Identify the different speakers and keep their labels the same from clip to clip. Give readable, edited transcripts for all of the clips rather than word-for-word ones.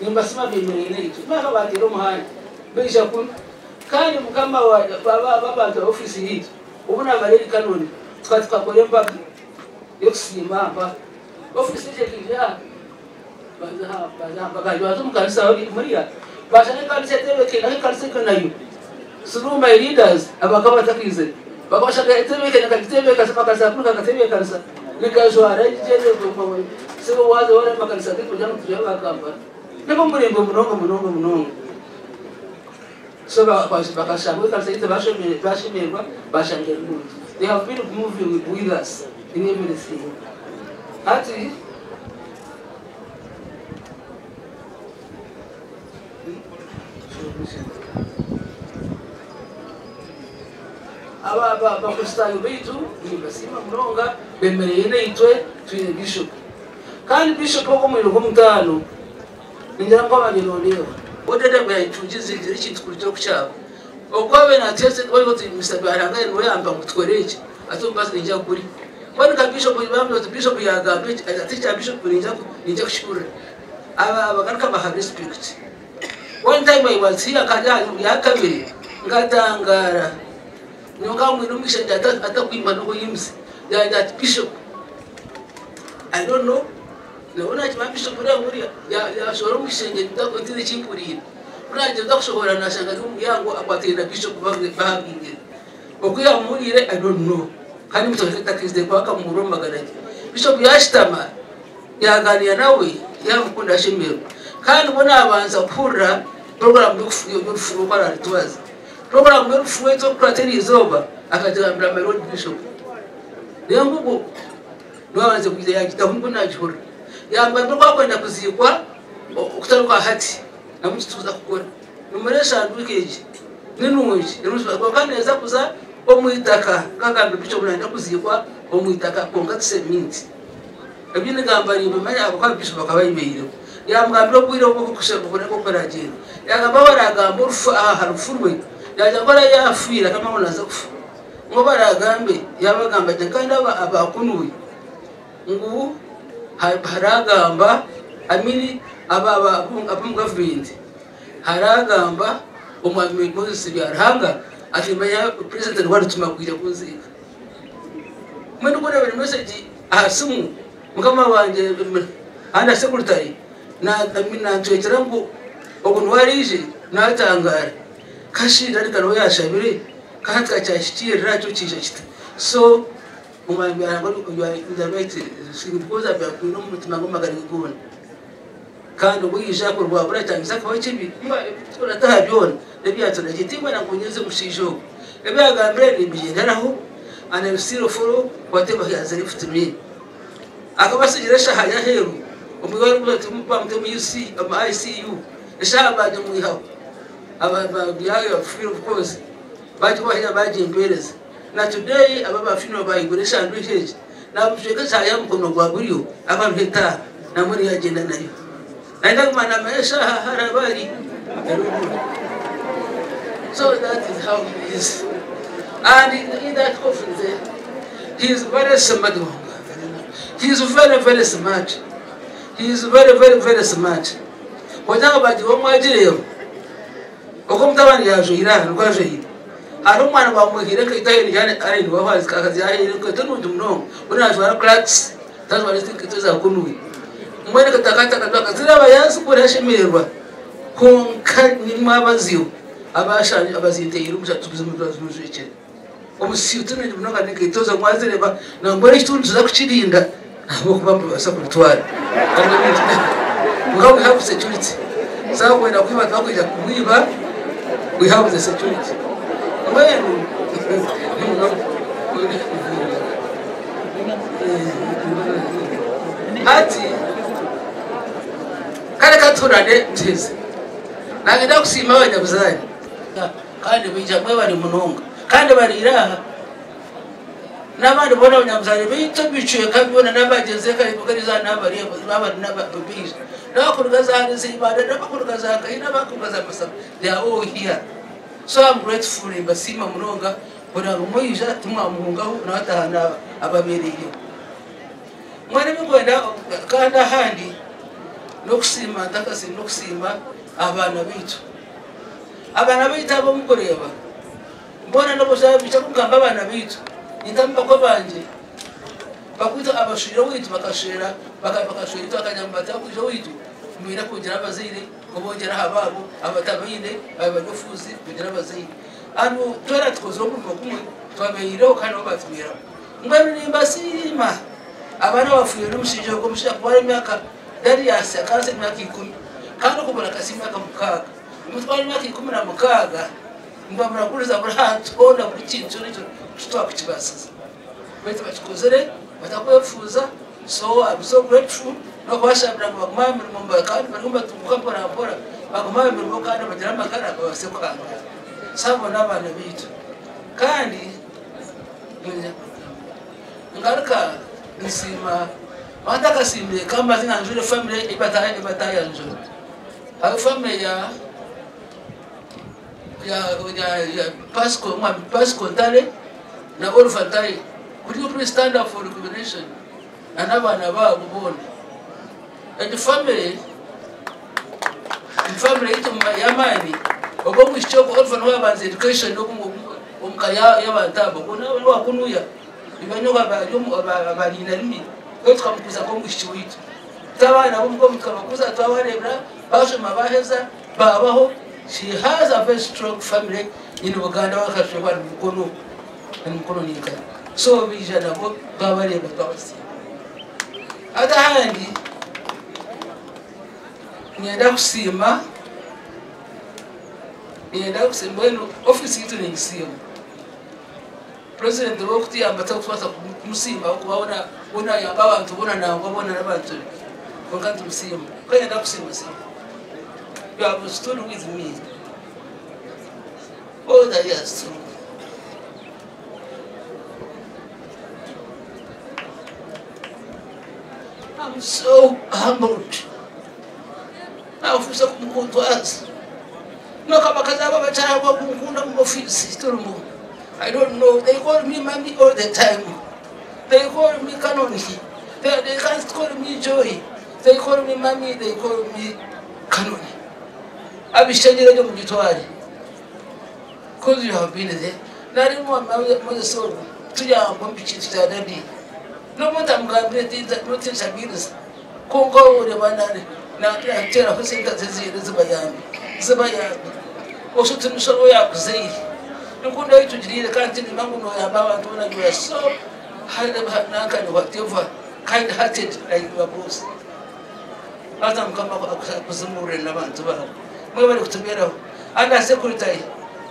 Speaker 1: nimba sima bemereye n'icyo maka batera umuhanda bisha kun kandi mukama wa baba office hii ubuna bareri kanoni twakore mpaka yo kusimama office yekiya baza mukanisa muri ya bashaka kanisa tebeke na kanisa kanayo suru my leaders abakaba takize bakashaka tebeke na tebeke kasaka kuka tebeke kanisa nikajwara jene kwa sebo wazo wale makanisa kitu jangu tujawa kamba ndipo murembo munongo so bakashaka kanisa ite bashemerwa bashangira umuntu they have been moving with us in everything ati aba bakustayo bitu nibasima mronga bemereye n'itwe twine bishop kandi bishop ko mu rugo mutano ninjira kwa bagirondeho odede bwayitungize igira ikintu kuri cyo kucyabo okwabe natese bwo timisaba arangaye no yamba mutwereke atumbaza ninjya kuri kwani ka bishop bamwe bishop yagambe ati cya bishop ninjya kushikura aba bagaruka baha respect. One time I was here kada yakabiri ngatangara nyonga mwirumisha atakwimba no yimsi that bishop I don't know naona chama bishop muri ya shoro mishenge ndakontine chimpurira uraje ndakushobora nashanga yango akwatira bishop bahabinge okuya murire I don't know kandi mutofita kizde kwaka muro magaraje bishop yashitama yaganiya nawe yamukunda shimero kandi bona abanza kura program yo para tuwaza program yo fueto krateri izoba akajambira my lord bishop yangugo nwabanze kujya yakita mbona jihora yamba ndo kwenda kuzikwa ukutaruka hati na mutituza kukora numeresha ndwikeje ninunji irusha kwa kaneza kuza omwitaka kagambe bishop nanda kuzikwa omwitaka konga tseminti abine gambari bamanya akwa bishop akabayibeyiro yamugambira kwiro ko kushaka kubona ko paragenda yagamba baragamba harufurwe yajangora yafira kama unaza kufu ngo baragambe yabagamba kandi abakunuye ngu haragamba amini aba government haragamba umwami Moses byaranga atimanya president warutuma kwira kunzika mwe ndukora bari message ahasimu mukama wanje anda secretary na twekera ngo okunwarije natangara kashira rikano yashabire kandi kacyashikira cyo kije kiti so umwami arangwa ndabetse singoza byakuno mu mutima ngomagari gukona kandi ubuyisha ko rwabura cyangisa ko kibi turatahabyona ebyatona gitimba nakunyeze mushijo ebyagambire nibigenderaho ana siro foro wateba yazari futumi akabasigira shahaya heru umugore bamute mu ICU eshabaje mu ihaho ababyayo free of course baje bahira baje impereza na today ababafino bayigurisha ndwikeje nabusheka saya mukono gwaguriyo abamheta na muri agenda nayo naenda kumana maisha harabari so that is how it is and in that conference he is very smart. He is very smart. He is very smart. Wajanga baji wamwajiriyo okumtabani yaje irana kwaje yi hari umwana bamwihire ko itayiri cyane ari ni wahazi akazi yahire ko tunundi muno unajwara cracks tazwara tikitoza kunuye mwene katakata kadaka ziraba yansu kurashemerwa konka ni mwabaziyo abashanje abaziteyira umusatubize mu bwazo n'ujeke omusiyutune muno kandi kitoza mwazireba nangore ituntu za kukirinda abo kubamba basakutwara we have security so when we have to we have the security when ati kale katurane tese nagenda kusima abanyabuzani kandi bijamwe bari munonga kandi bari iraha nabandi bona abanyabuzani bito bicuye kabibona nabageze kari kugariza nabari nababisha nabakurugaza hanze ibada nabakurugaza kaina bakurugaza masaba they are all here so I'm grateful basima munonga bona rumoyija tumwamuhungaho nabatahana ababereye mwene mugwenda kanda handi no kusima ndakasimba no kusimba abana bitu abo mukoreba mbona nabo bica kugamba abana bitu intamba ko banje bakwita abashira witu bakashira bakashira akanyambata kuje witu mwira kugira abazire kubongera hababo abatabayine abayofuzi kugira abazire anu twera tkozo mu kumwe twabeyiro kandi batumira ngwani nimbasima abana bafuye n'umushinje ko mushaka kubara imyaka dari yasi akaze imyaka 10 kandi kubona kasima kamukaga umutwara imyaka 16 mbamura kuriza burahantu ona buri kintu cyo twakukibasiza bete bakikozere batakwefuza so I'm so grateful no kwashabira ngo bagumamira mu mbaka kandi bagomba tumuka pora bagumamira mu kandi bagira amakara bose kwanga sabo n'abana bitu kandi ngaruka nsima wataka simbe kama zina njure family ibataye njure abo family ya Pasco Tale na Orphan Tale. Could you please stand up for recognition? And abana babo bona. And the family itu yamani obo mwishogo orphan wabanze education no umkaya yabantabo kuna wakunuya ibanyoga balina limi otwa mukuza ko mwishiwitu tabana bo mukabakuza twabarebra basho mabaheza babaho. She has a very strong family in Uganda. So we should have power able other hand, Niadaxima when office eating Sim. President Rokti and Batokwas Musima, Una Yabawan to one and one about to go to see him. When Sim. You have stood with me all the years. I'm so humbled. Now, for some good to us. No, I don't know. They call me Mommy all the time. They call me Kanoni. They can't call me Joy. They call me Mommy. They call me Kanoni. Abishajira jo mujitwari cause you have been there nari mu so tuya mbombi kitita dadi no mota mgambe tinza protein shabiris kongo ure banane na tera kusenga zezi zibayambi osho tunisho ya kuzei nkunda yitu jirire kandi mangu no yababa ntona you are so naka ni whatever kind hearted like your boss hata mkamba kuzumure nabantu babo mwebali kutumira anda secretary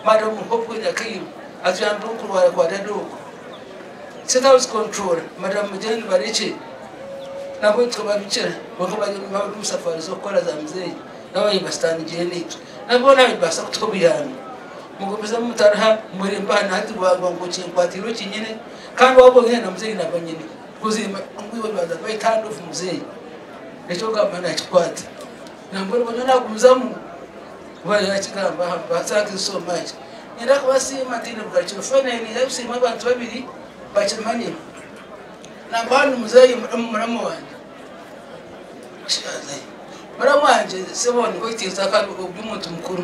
Speaker 1: madam hope ya kim atuyambunku wa kwa dado set house control madam Jane Bariche na bonto babiche bakaba safari zo kola za mzee na wayibastani jeni na bona ibasa kutobiyana mugomeza mutarha muri mbana hati bwa ngo chinkwatiro kinyine kandi wabo ngene na mzee nabanyine kuzima ngwiwe baza bayitando fu mzee echo gamana chikwati na mbona bonyana kumzamu waya chikamba thank you so much ndaka basi matini bwacho finally yabisi mabantu babiri bachimanye na mbanu mzee muramo wanje muramo wanje sebone ko itiza kandi ubyumuntu mukuru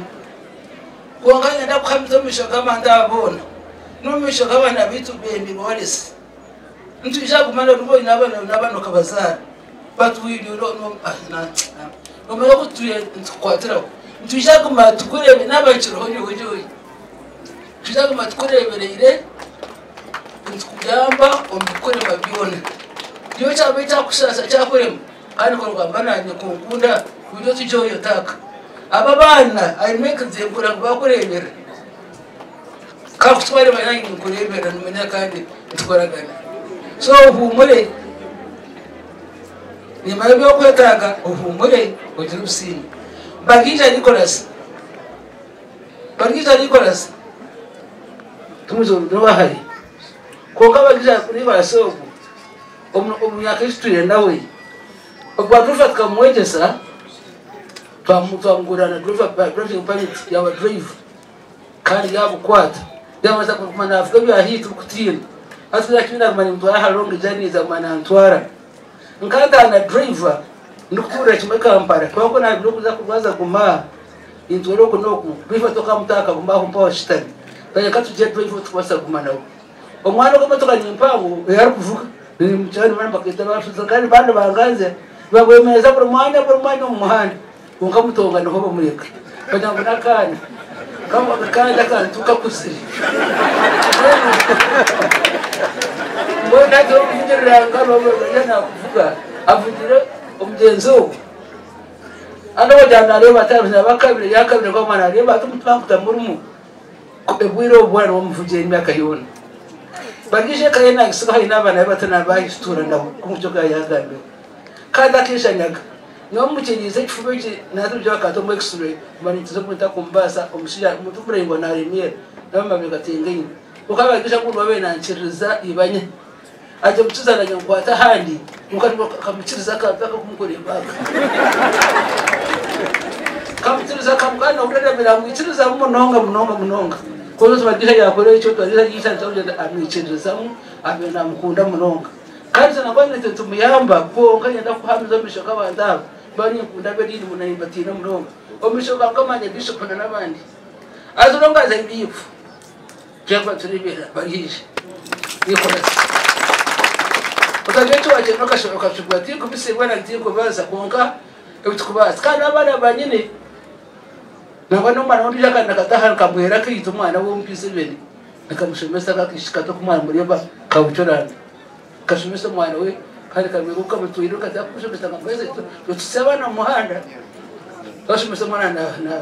Speaker 1: kuanganya ndakuhamza mishoka mandabona no mishoka abana bitu bembi bolisi ntujagumana rubo nabano kabazana but we do not know no me ko tuye kwatira ntujaguma tukurebe nabakiro hoyo tujaguma tukureberere ntukujamba ombikore babiona yo chabe chakusasa chakurema kandi ko rwambananye kunkunda kujo tujoyo taka aba bana I make them kura bakurebera ka kutware bananye kurebera numenya kandi tukoragana so humure ni marabyo kwetaga uhumure ugira usini bagija Nicholas tumuzo ndwahari ko kabagija kuri barasogo omuyaka history nawe obadrufa kamwejesa twamugurana driving permit yawa drive kandi yabukwata yamaza kumana afika bya hitu kutini asira kina mani mtu aha long journey za mana antwara nkanda na driver Nukura chimwe Kampala kwako na bilokuza kubaza kuma intwero kunoku bifa toka mutaka kumba kumpa shitani kanya katuje bifa tukubasa kumana omwana ko matoka nyimpango yari kuvuka ni mchani bana bakita bafisa kandi bande banganze bagwemeza buri mwanya mu muhanda unkamutonga no hobo mureka kanya kunakanya kama kakanda kan tukakusiri mbona to njiranga baba yana kuvuga avugire umugenzo ando jana reba tabiza bakabire yakabire kwa mwana reba tumutanga murumu ebwiro bwana wamuvuje imyaka yona bagishe kayena gisika inabana batana bahistura ndaho kumujoga yagambe kada kishanyaga no mukirize kifubeje natubyo akato mu x-ray manitizo kwita kumbasa omushija mutukurengo na remie nabambe gatengenye ukabagisha kuba benankiriza ibanye aje mutuzana nyankwata handi mukarimo kamukiriza kapaka kumukore baka kamukiriza kamukana urenda biramwikiriza munonga kozo twagisha yakore icyo twagisha gisha cyangwa amwikiriza abena mukunda munonga kandi sanabane tumuyamba ko nganya ndakuhamiza bishoka bandaba bani kunda bedini munayimbatina munonga omishoka ngamanye bishop nabandi azuronga zayibifu cyangwa turibera barishe nikolasi Utageto waje nokashoka chugwati kubisirwa na ndiko baza konka ebitukubaza kandi abana banyine nabana umwana undi yakana kataha kamwera kito umwana wo mpise bene akamushemesa kakishikato kumwana mureba kabucorana kashumisa umwana we kandi kamwego kabutuiro katakushemesa ngamweze tutsabana muhanda kashumisa umwana na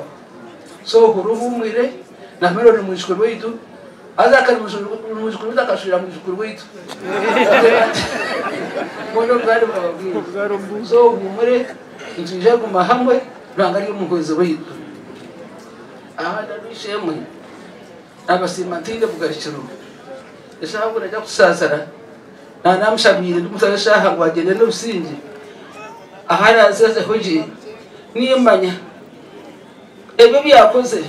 Speaker 1: so hurumwire na mero ni mwishwe wetu azakari muzukuru zakashira muzukuru wetu mono bwari bababwira so umure nzije kumahamwe rangari umugozo wetu ahanda bishemwe abasimantinde bugashiro eshaho najya kusazara na namushabire ndumutashaha gwagende no rusingi ahara azaze hoje niyemanya ebe byakoze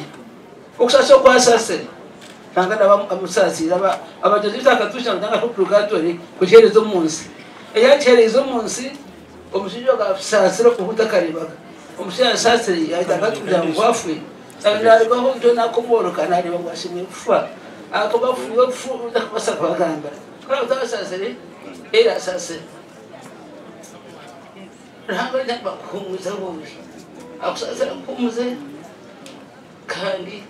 Speaker 1: ukusasho kwa sase Tangana amusasi abajozi takatusha ndanga purgatori kucherezo munsi eyacherezo munsi omushijo gafsasiro kuhuta karibaga omushijo sasiri yatakatusha ngwafwe ndari ko ndo nakomoro kanari bangwashimye kufa akabafuwe fu ndakubasa kwagamba kana utasasiri era sasiri rahanga ndaba kumuza wowe akusasira kumuze kandi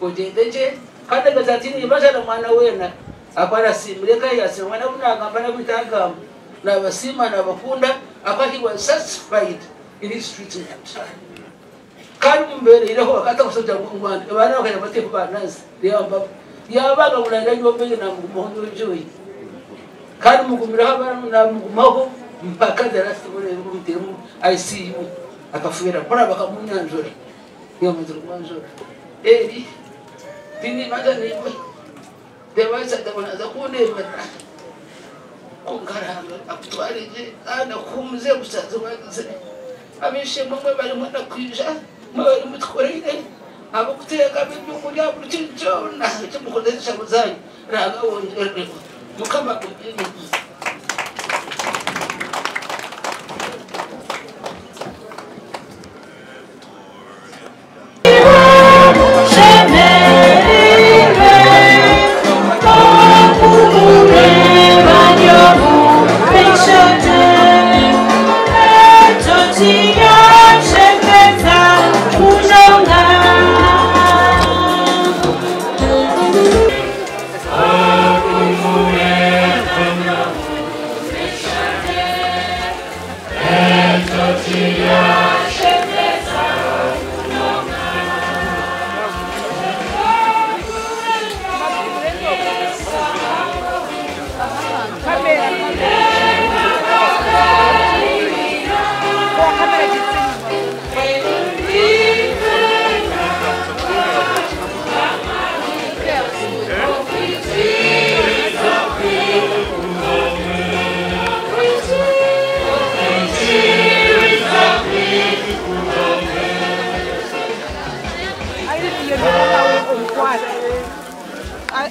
Speaker 1: ojendeje kada gazatini ibashara mwana wena akwana simuleka yase mwana unagamba na bitagamba na basima na bakunda akwati was satisfied in his treatment kandi mbere iraho akata kusoja ngwanda abana bakaya batepo banazi yamba yabaga mulanda nyombe na muhondo joyi kandi mugumira abana na mugumaho mpaka darasi bore mutemu ICU akafuira bora bakamunyanjora yamuzuru kwanjora eri Tini mada ni dewaisa tabanaza kunema kongaranga akutwarije ana kumze gusazubaze abishe mwe bari mwana kwija mwe mutkoreye abo kuteka bintu kurya buricyo na cyo mukodesha muzanyi raga wonje mukama kujini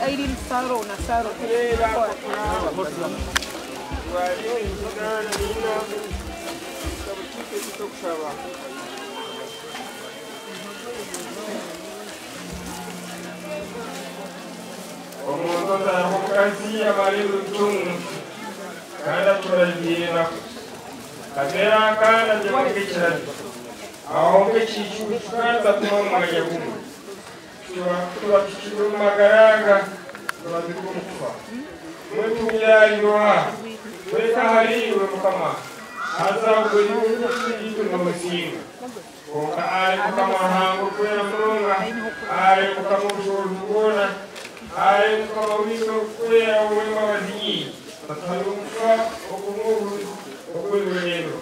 Speaker 2: Aileen Saro na Saro. Omuntu atamukazi amali lutungu kandi aturagira kagera kandi ajyamukikirana aho ngekicucu kandi atumamanya gumwe tuba tukirumagaraga tuba tukumva mwetu byariwa weka hariwe mukama azaguri ibintu n'umusinga konka ari mukama hango kwera munga ari mukama ubona ari mukama wiso kwera wema wazinyi batarumva okumubu okwirwero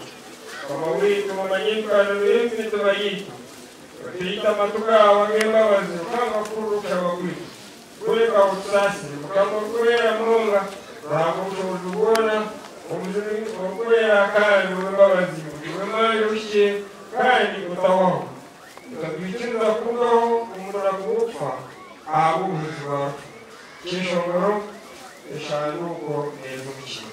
Speaker 2: kama wiso mamanyika n'ibindi tubayita tuyita matuka wagema wazi kama kuruka bagwi kweka utsasi mukama kwera munga bakubona umuzuri okwera kandi wembabazi wema yoshe kandi utawaho utabikinza kubaho umuntu agupfa abo ubuzima kishongoro eshanu ko neza mukino